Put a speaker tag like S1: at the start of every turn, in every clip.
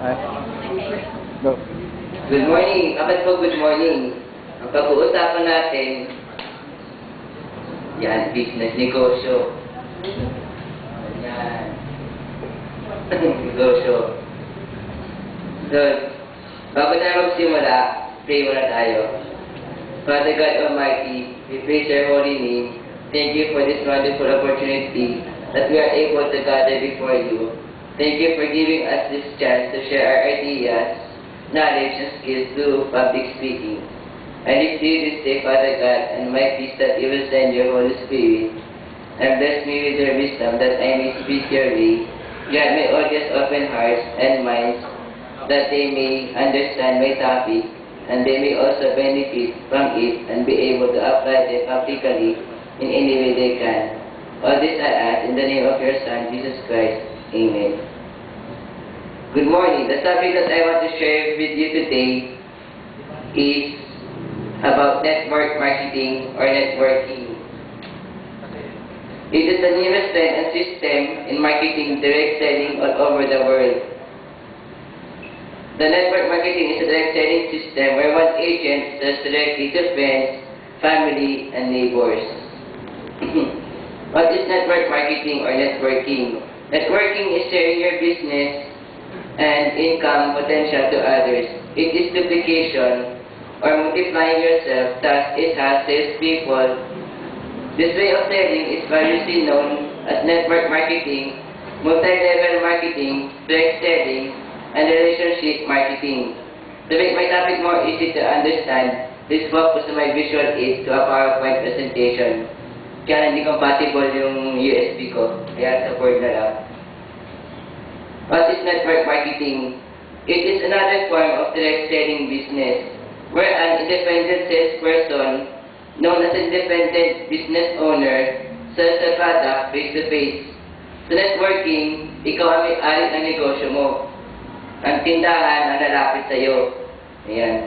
S1: Go.
S2: Good morning. Kapag po good morning. Ang pag-uusapan natin, yan, business, negosyo. Yan. Negosyo. So, bago tayo magsimula, pray muna tayo. Father God Almighty, we praise your holy name. Thank you for this wonderful opportunity that we are able to gather before you. Thank you for giving us this chance to share our ideas, knowledge, and skills through public speaking. I decree this day, Father God, and my peace that you will send your Holy Spirit, and bless me with your wisdom that I may speak your way. Grant my audience open hearts and minds, that they may understand my topic, and they may also benefit from it and be able to apply it practically in any way they can. All this I ask in the name of your Son, Jesus Christ. Amen. Good morning. The topic that I want to share with you today is about network marketing or networking. It is the newest trend and system in marketing direct selling all over the world. The network marketing is a direct selling system where one agent sells directly to friends, family, and neighbors. What is network marketing or networking? Networking is sharing your business and income potential to others. It is duplication or multiplying yourself, thus it has salespeople. This way of selling is variously known as network marketing, multi-level marketing, direct selling, and relationship marketing. To make my topic more easy to understand, please focus on my visual aid to a PowerPoint presentation. Kaya hindi compatible yung USB ko, kaya sa Word na lang. What is network marketing? It is another form of direct selling business, where an independent salesperson, known as independent business owner, sells a product face-to-face. Sa networking, ikaw ang may-ari ng negosyo mo. Ang tindahan ang lalapit sa iyo. Ayan.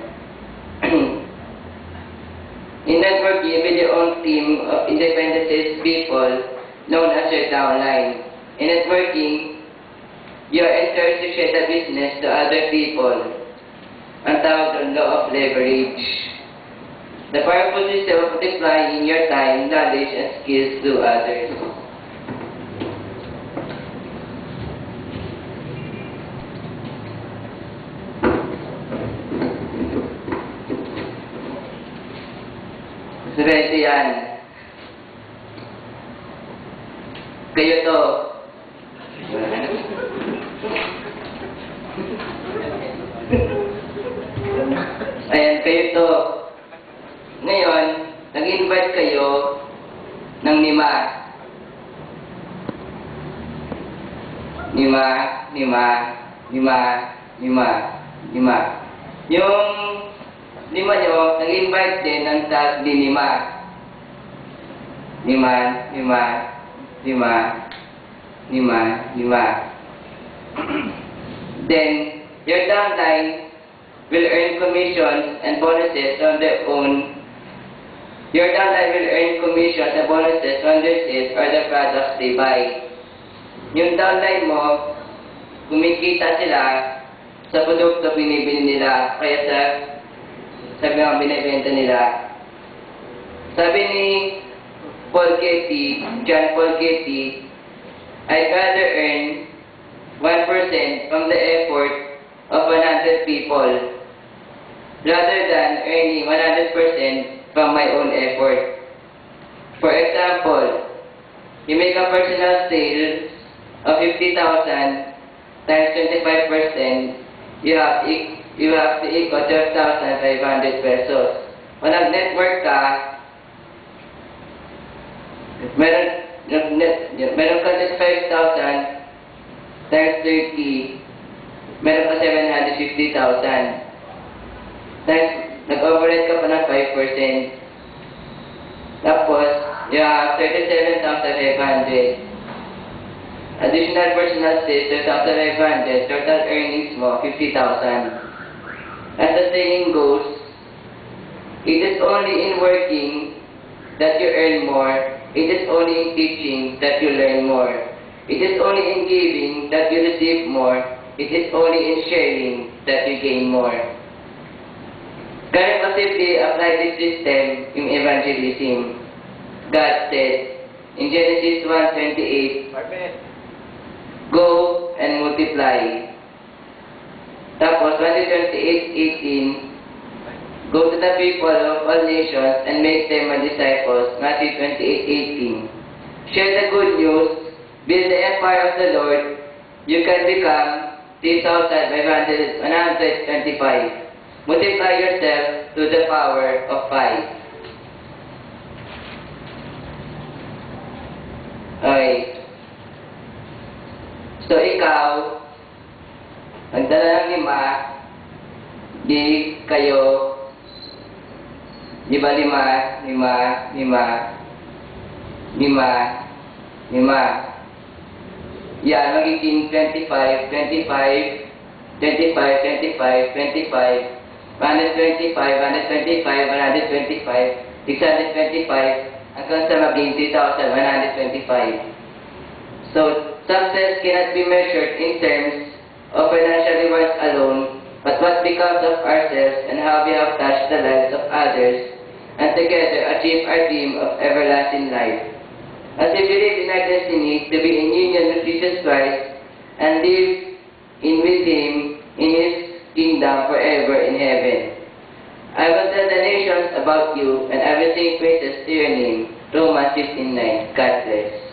S2: In networking, you build your own team of independent salespeople known as your downline. In networking, you are encouraged to share the business to other people. Ang tawag doon, law of leverage. The powerful system of multiplying your time, knowledge, and skills to others. Sabi yan. Kayo to. Ayan, kayo to. Ngayon, nag-invite kayo ng lima. Yung lima nyo, nag-invite din ng tag di lima. Then, your downline will earn commissions and bonuses on their own. Your downline will earn commissions and bonuses on their sales or the products they buy. Yung downline mo, kumikita sila sa produkto binibili nila, kaya sa mga binibenta nila. Sabi ni John Paul Getty, I'd rather earn 1% from the effort of 100 people rather than earning 100% from my own effort. For example, you make a personal sales of 50,000 times 25%, you have to equal 12,500 pesos. Kung nag-network ka, meron ka 5,000 times 30, meron ka 750,000. Times, nag-overhead ka pa ng 5%. Tapos, you have 37,500. Additional personal sales, 12,500. Total earnings mo, 50,000. As the saying goes, it is only in working that you earn more. It is only in teaching that you learn more. It is only in giving that you receive more. it is only in sharing that you gain more. Kaya positively apply this system in evangelism. God said in Genesis 1:28, go and multiply. Tapos 28:18, go to the people of all nations and make them my disciples. Matthew 28:18. Share the good news, build the empire of the Lord. You can become 3,125. Multiply yourself to the power of 5. Okay. So ikaw, nagdala ng 5, di kayo, di ba 5, 5, 5, 5, 5. Yan, magiging 25, 25, 25, 25, 25, 125, 125, 125, 625, hanggang sa maging 3,125. So, success cannot be measured in terms of financial rewards alone, but what becomes of ourselves and how we have touched the lives of others, and together achieve our dream of everlasting life. As we believe in our destiny to be in union with Jesus Christ and live in with Him in His kingdom forever in heaven. I will tell the nations about you, and I will sing praises to your name. Romans 15:9. God bless.